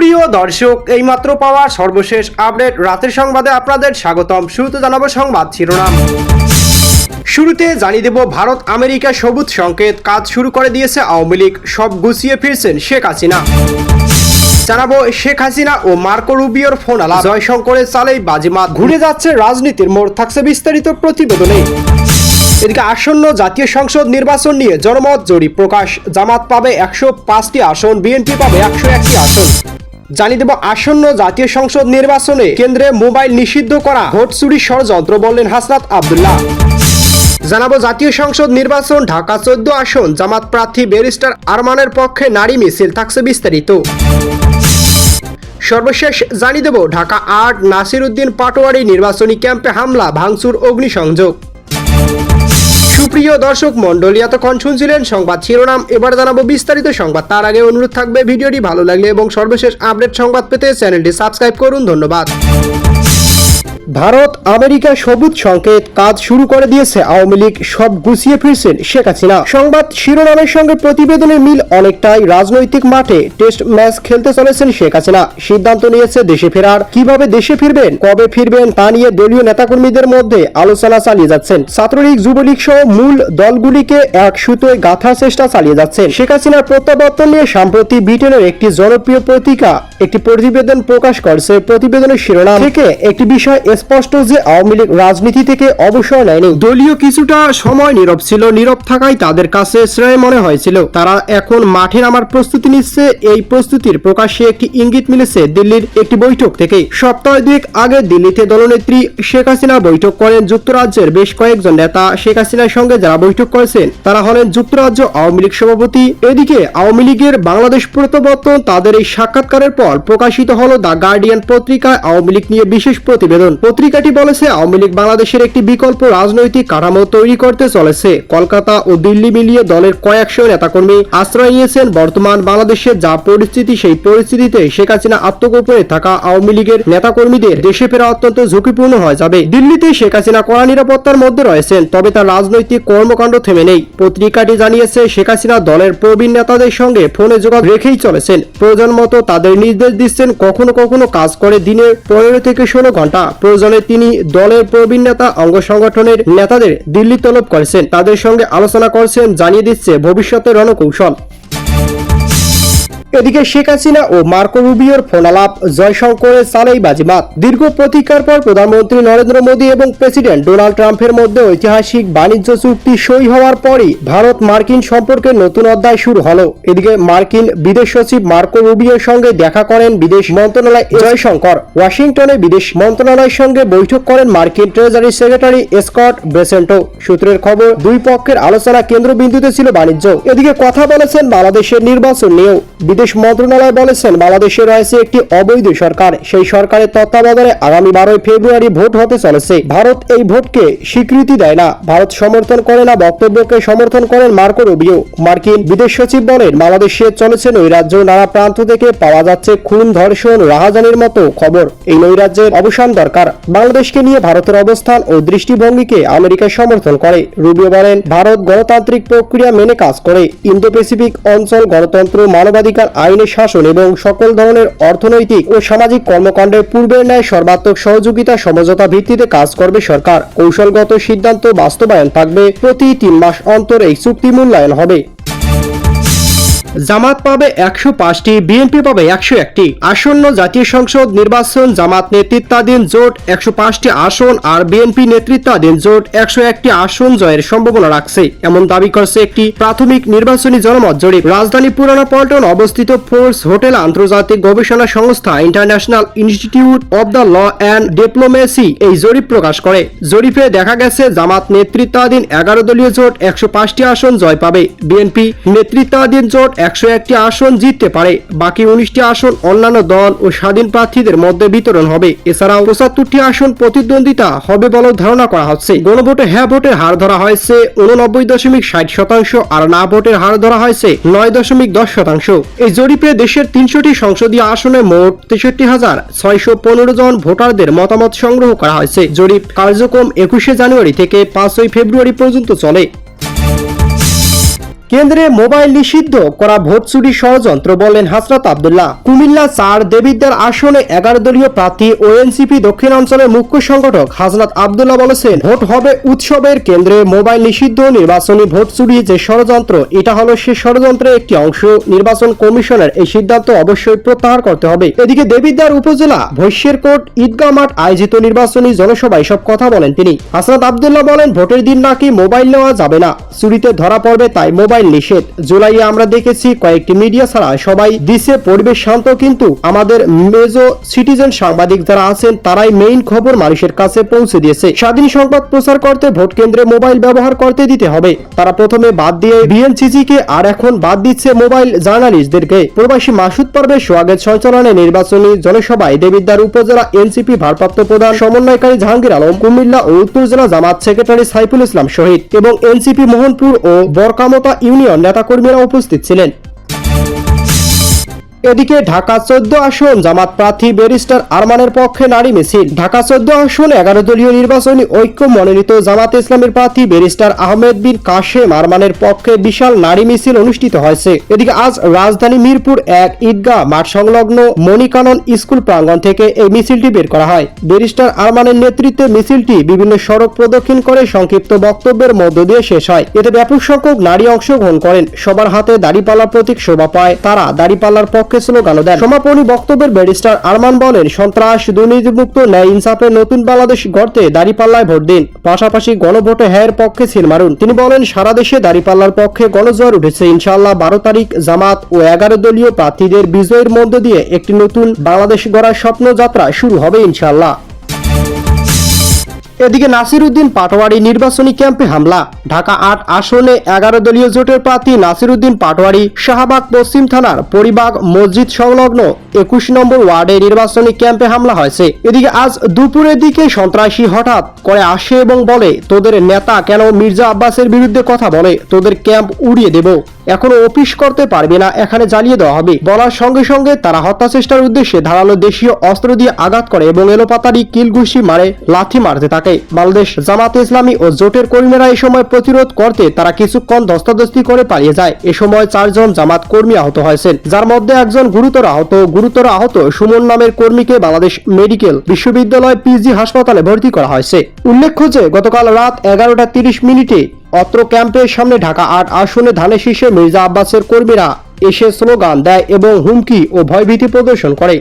সুপ্রিয় দর্শক, এইমাত্র পাওয়া সর্বশেষ আপডেট রাতের সংবাদে আপনাদের স্বাগতম। শুরুতে জানাবো সংবাদ শিরোনাম। শুরুতে জানিয়ে দেব ভারত আমেরিকা সবুজ সংকেত, কাজ শুরু করে দিয়েছে আওয়ামী লীগ, সব গুছিয়ে ফিরছেন শেখ হাসিনা। জানাবো শেখ হাসিনা ও মার্কো রুবিওর ফোন আলাপ, জয়শঙ্করের চালেই বাজিমাত, ঘুরে যাচ্ছে রাজনীতির মোড়, থাকছে বিস্তারিত প্রতিবেদনে। এদিকে আসন্ন জাতীয় সংসদ নির্বাচন নিয়ে জনমত জরিপ প্রকাশ, জামাত পাবে 105টি আসন, বিএনপি পাবে 101টি আসন। জানিয়ে দেব আসন্ন জাতীয় সংসদ নির্বাচনে কেন্দ্রে মোবাইল নিষিদ্ধ করা ভোট চুরির ষড়যন্ত্র, বললেন হাসনাত আব্দুল্লাহ। জানাবো জাতীয় সংসদ নির্বাচন, ঢাকা 14 আসন, জামাত প্রার্থী ব্যারিস্টার আরমানের পক্ষে নারী মিছিল, থাকছে বিস্তারিত। সর্বশেষ জানিয়ে দেব ঢাকা 8 নাসির উদ্দিন পাটোয়ারি নির্বাচনী ক্যাম্পে হামলা, ভাঙচুর, অগ্নিসংযোগ। সুপ্রিয় দর্শক মন্ডলী, এতক্ষণ শুনছিলেন সংবাদ শিরোনাম। এবার জানাবো বিস্তারিত সংবাদ। তার আগে অনুরোধ থাকবে ভিডিওটি ভালো লাগলে এবং সর্বশেষ আপডেট সংবাদ পেতে চ্যানেলটি সাবস্ক্রাইব করুন। ধন্যবাদ। ভারত আমেরিকা সবুজ সংকেত, কাজ শুরু করে দিয়েছে আওয়ামী লীগ, সব গুছিয়ে ফিরছেন শেখ হাসিনা। সংবাদ শিরোনামের সঙ্গে প্রতিবেদনের মিল অনেকটাই। রাজনৈতিক মাঠে টেস্ট ম্যাচ খেলতে চলেছেন শেখ হাসিনা। সিদ্ধান্ত নিয়েছে দেশে ফেরার। কিভাবে দেশে ফিরবেন, কবে ফিরবেন তা নিয়ে দলীয় নেতাকর্মীদের মধ্যে আলোচনা চালিয়ে যাচ্ছেন। ছাত্রলীগ, যুবলীগ সহ মূল দলগুলিকে এক সুতোয় গাঁথার চেষ্টা চালিয়ে যাচ্ছেন। শেখ হাসিনার প্রত্যাবর্তন নিয়ে সম্প্রতি ব্রিটেনের একটি জনপ্রিয় পত্রিকা একটি প্রতিবেদন প্রকাশ করেছে। প্রতিবেদনের শিরোনাম থেকে একটি বিষয় স্পষ্ট যে আওয়ামী লীগ রাজনীতি থেকে অবসর নেয়নি। দলীয় কিছুটা সময় নীরব ছিল, নীরব থাকায় তাদের কাছে শ্রেয় মনে হয়েছিল। তারা এখন মাঠে নামার প্রস্তুতি নিচ্ছে। এই প্রস্তুতির প্রকাশ্যে একটি ইঙ্গিত মিলেছে দিল্লির একটি বৈঠক থেকে। সপ্তাহ দুয়েক আগে দিল্লিতে দলনেত্রী শেখ হাসিনা বৈঠক করেন যুক্তরাজ্যের বেশ কয়েকজন নেতা। শেখ হাসিনার সঙ্গে যারা বৈঠক করেছেন তারা হলেন যুক্তরাজ্য আওয়ামী লীগ সভাপতি। এদিকে আওয়ামী লীগের বাংলাদেশ প্রত্যাবর্তন, তাদের এই সাক্ষাৎকারের পর প্রকাশিত হলো দ্য গার্ডিয়ান পত্রিকায় আওয়ামী লীগ নিয়ে বিশেষ প্রতিবেদন। পত্রিকাটি বলেছে আওয়ামী লীগ বাংলাদেশের একটি বিকল্প রাজনৈতিক কাঠামো তৈরি করতে চলেছে। কলকাতা ও দিল্লি মিলিয়ে দলের কয়েকশো নেতাকর্মী আশ্রয় নিয়েছেন। বর্তমান বাংলাদেশে যা পরিস্থিতি, সেই পরিস্থিতিতে শেখ হাসিনা আত্মগোপনে থাকা আওয়ামী লীগের নেতাকর্মীদের দেশে ফেরা অত্যন্ত ঝুঁকিপূর্ণ হয়ে যাবে। দিল্লিতে শেখ হাসিনা কড়া নিরাপত্তার মধ্যে রয়েছেন, তবে তার রাজনৈতিক কর্মকাণ্ড থেমে নেই। পত্রিকাটি জানিয়েছে শেখ হাসিনা দলের প্রবীণ নেতাদের সঙ্গে ফোনে যোগাযোগ রেখেই চলেছেন। প্রয়োজন মতো তাদের নির্দেশ দিচ্ছেন। কখনো কখনো কাজ করে দিনের 15 থেকে 16 ঘন্টা। প্রয়োজনে তিনি দলের প্রবীণ নেতা, অঙ্গ সংগঠনের নেতাদের দিল্লি তলব করেছেন, তাদের সঙ্গে আলোচনা করছেন, জানিয়ে দিচ্ছে ভবিষ্যতের রণকৌশল। এদিকে শেখ হাসিনা ও মার্কো রুবিওর ফোন আলাপ, জয়শঙ্করের চালেই বাজিমাত। দীর্ঘ প্রতীক্ষার পর প্রধানমন্ত্রী নরেন্দ্র মোদী এবং প্রেসিডেন্ট ডোনাল্ড ট্রাম্পের মধ্যে ঐতিহাসিক বাণিজ্য চুক্তি সই হওয়ার পরই ভারত মার্কিন সম্পর্কের নতুন অধ্যায় শুরু হলো। এদিকে মার্কিন বিদেশ সচিব মার্কো রুবিওর সঙ্গে দেখা করেন বিদেশ মন্ত্রণালয় জয়শঙ্কর। ওয়াশিংটনে বিদেশ মন্ত্রণালয়ের সঙ্গে বৈঠক করেন মার্কিন ট্রেজারি সেক্রেটারি স্কট বেসেন্টো। সূত্রের খবর, দুই পক্ষের আলোচনা কেন্দ্রবিন্দুতে ছিল বাণিজ্য। এদিকে কথা বলেছেন বাংলাদেশের নির্বাচন নিয়েও। বিদেশ মন্ত্রণালয় বলেছেন বাংলাদেশে রয়েছে একটি অবৈধ সরকার। সেই সরকারের তত্ত্বাবধানে আগামী 12 ফেব্রুয়ারি ভোট হতে চলেছে। ভারত এই ভোটকে স্বীকৃতি দেয় না, ভারত সমর্থন করে না। বক্তব্যকে সমর্থন করেন মার্কো রুবিও। মার্কিন বিদেশ সচিব বলেন বাংলাদেশে চলেছে নৈরাজ্য। নানা প্রান্ত থেকে পাওয়া যাচ্ছে খুন, ধর্ষণ, রাহাজানির মতো খবর। এই নৈরাজ্যের অবসান দরকার। বাংলাদেশকে নিয়ে ভারতের অবস্থান ও দৃষ্টিভঙ্গিকে আমেরিকা সমর্থন করে। রুবিও বলেন ভারত গণতান্ত্রিক প্রক্রিয়া মেনে কাজ করে। ইন্দো প্যাসিফিক অঞ্চল গণতন্ত্র, মানবাধিকার, আইনের শাসন এবং সকল ধরনের অর্থনৈতিক ও সামাজিক কর্মকাণ্ডের পূর্বের ন্যায় সর্বাত্মক সহযোগিতা সমঝোতা ভিত্তিতে কাজ করবে সরকার। কৌশলগত সিদ্ধান্ত বাস্তবায়ন থাকবে। প্রতি 3 মাস অন্তর এই চুক্তি মূল্যায়ন হবে। জামাত পাবে 105টি, বিএনপি পাবে 101টি। আসন্ন জাতীয় সংসদ নির্বাচন, জামাত নেতৃত্বাধীন জোট 105টি আসন আর বিএনপি নেতৃত্বাধীন জোট 101টি আসন জয়ের সম্ভাবনা রাখছে, এমন দাবি করছে একটি প্রাথমিক নির্বাচনী জনমত জরিপ। রাজধানী পুরানা পল্টন অবস্থিত ফোর্স হোটেল আন্তর্জাতিক গবেষণা সংস্থা international institute of the law and diplomacy এই জরিপ প্রকাশ করে। জরিপে দেখা গেছে জামাত নেতৃত্বাধীন 11 দলীয় জোট 105টি আসন জয় পাবে। বিএনপি নেতৃত্বাধীন জোট 101টি আসন জিততে পারে। বাকি 19টি আসন অন্যান্য দল ও স্বাধীন প্রার্থীদের মধ্যে বিতরণ হবে। এছাড়াও 75টি আসন প্রতিদ্বন্দ্বিতা হবে বলে ধারণা করা হচ্ছে। গণভোটে হ্যাঁ ভোটের হার ধরা হয়েছে 89.60%, আর না ভোটের হার ধরা হয়েছে 9.10%। এই জরিপে দেশের 300টি সংসদীয় আসনে মোট 63,615 জন ভোটারদের মতামত সংগ্রহ করা হয়েছে। জরিপ কার্যক্রম 21শে জানুয়ারি থেকে 5ই ফেব্রুয়ারি পর্যন্ত চলে। কেন্দ্রে মোবাইল নিষিদ্ধ করা ভোট চুরি ষড়যন্ত্র বললেন হাসনাত আব্দুল্লাহ। কুমিল্লা 4 দেবিদ্বার আসনে 11 দলীয় প্রার্থী ও এনসিপি দক্ষিণাঞ্চলের মুখ্য সংগঠক হাসনাত আব্দুল্লাহ বলেছেন, ভোট হবে উৎসবের কেন্দ্রে মোবাইল নিষিদ্ধ নির্বাচনী ভোট চুরি যে ষড়যন্ত্র, এটা হলো সে ষড়যন্ত্রের একটি অংশ। নির্বাচন কমিশনের এই সিদ্ধান্ত অবশ্যই প্রত্যাহার করতে হবে। এদিকে দেবিদ্বার উপজেলা ভৈশ্যেরকোট ঈদগাহ মাঠ আয়োজিত নির্বাচনী জনসভায় সব কথা বলেন তিনি। হাসনাত আব্দুল্লাহ বলেন, ভোটের দিন নাকি মোবাইল নেওয়া যাবে না, চুরিতে ধরা পড়বে, তাই মোবাইল নিষেধ। জুলাইয়ে আমরা দেখেছি কয়েকটি মিডিয়া ছাড়া সবাই দিছে পরিবেশ শান্ত, কিন্তু আমাদের মেজো সিটিজেন সাংবাদিক যারা আছেন তারাই মেইন খবর মানুষের কাছে পৌঁছে দিয়েছে। স্বাধীন সংবাদ প্রচার করতে ভোট কেন্দ্রে মোবাইল ব্যবহার করতে দিতে হবে। তারা প্রথমে বাদ দিয়ে বিএনসিসিকে, আর এখন বাদ দিচ্ছে মোবাইল জার্নালিস্টদেরকে। প্রবাসী মাসুদ পারভেজ সোহাগের সঞ্চালনে নির্বাচনী জনসভায় দেবিদ্বার উপজেলা এনসিপি ভারপ্রাপ্ত প্রধান সমন্বয়কারী জাহাঙ্গীর আলম, কুমিল্লা ও উত্তর জেলা জামাত সেক্রেটারি সাইফুল ইসলাম শহীদ এবং এনসিপি মোহনপুর ও বরকামতা ইউনিয়ন নেতাকর্মীরা উপস্থিত ছিলেন। এদিকে ঢাকা 14 আসন জামাত প্রার্থী ব্যারিস্টার আরমানের পক্ষে নারী মিছিল। ঢাকা 14 আসন 11 দলীয় নির্বাচনী ঐক্য মনোনীত জামাত ইসলামের প্রার্থী ব্যারিস্টার আহমেদ বিন কাশেম আরমানের পক্ষে বিশাল নারী মিছিল অনুষ্ঠিত হয়েছে। এদিকে আজ রাজধানী মিরপুর 1 ঈদগাহ মাঠ সংলগ্ন মনিকানন স্কুল প্রাঙ্গণ থেকে এই মিছিলটি বের করা হয়। ব্যারিস্টার আরমানের নেতৃত্বে মিছিলটি বিভিন্ন সড়ক প্রদক্ষিণ করে সংক্ষিপ্ত বক্তব্যের মধ্য দিয়ে শেষ হয়। এতে ব্যাপক সংখ্যক নারী অংশগ্রহণ করেন। সবার হাতে দাড়িপাল্লার প্রতীক শোভা পায়, তারা দাড়িপাল্লার পক্ষে স্লোগান দেন। সমাপনী বক্তব্যের ব্যারিস্টার আরমান বলেন, সন্ত্রাস, দুর্নীতিমুক্ত, ন্যায় ইনসাফের নতুন বাংলাদেশ গড়তে দাড়িপাল্লায় ভোট দিন, পাশাপাশি গণভোটে হ্যাঁর পক্ষে সিল মারুন। তিনি বলেন, সারা দেশে দাড়িপাল্লার পক্ষে গণজোয়ার উঠেছে। ইনশাআল্লাহ 12 তারিখ জামাত ও 11 দলীয় প্রার্থীদের বিজয়ের মধ্য দিয়ে একটি নতুন বাংলাদেশ গড়ার স্বপ্নযাত্রা শুরু হবে ইনশাআল্লাহ। এদিকে নাসিরউদ্দিন পাটোয়ারি নির্বাচনী ক্যাম্পে হামলা। ঢাকা 8 আসনে 11 দলীয় জোটের প্রার্থী নাসিরউদ্দিন পাটোয়ারি শাহবাগ পশ্চিম থানার পরিবাগ মসজিদ সংলগ্ন 21 নম্বর ওয়ার্ডে নির্বাচনী ক্যাম্পে হামলা হয়েছে। এদিকে আজ দুপুরের দিকে সন্ত্রাসী হঠাৎ করে আসে এবং বলে, তোদের নেতা কেন মির্জা আব্বাসের বিরুদ্ধে কথা বলে, তোদের ক্যাম্প উড়িয়ে দেব, এখনো অফিস করতে পারবে না, এখানে জ্বালিয়ে দেওয়া হবে। বলার সঙ্গে সঙ্গে তারা হত্যা চেষ্টার উদ্দেশ্যে ধারালো দেশীয় অস্ত্র দিয়ে আঘাত করে এবং এলোপাতাড়ি কিলঘুষি মারে, লাথি মারতে থাকে। বাংলাদেশ জামাত ইসলামী ও জোটের কর্মীরা এই সময় প্রতিরোধ করতে তারা কিছুক্ষণ ধস্তাধস্তি করে পালিয়ে যায়। এ সময় 4 জন জামাত কর্মী আহত হয়েছেন, যার মধ্যে একজন গুরুতর আহত সুমন নামের কর্মীকে বাংলাদেশ মেডিকেল বিশ্ববিদ্যালয় পিজি হাসপাতালে ভর্তি করা হয়েছে। উল্লেখ্য যে গতকাল রাত 11:30 অত্র ক্যাম্পের সামনে ঢাকা 8 আসনে ধানের শীর্ষে মির্জা আব্বাসের কর্মীরা এসে স্লোগান দেয় এবং হুমকি ও ভয়ভীতি প্রদর্শন করে।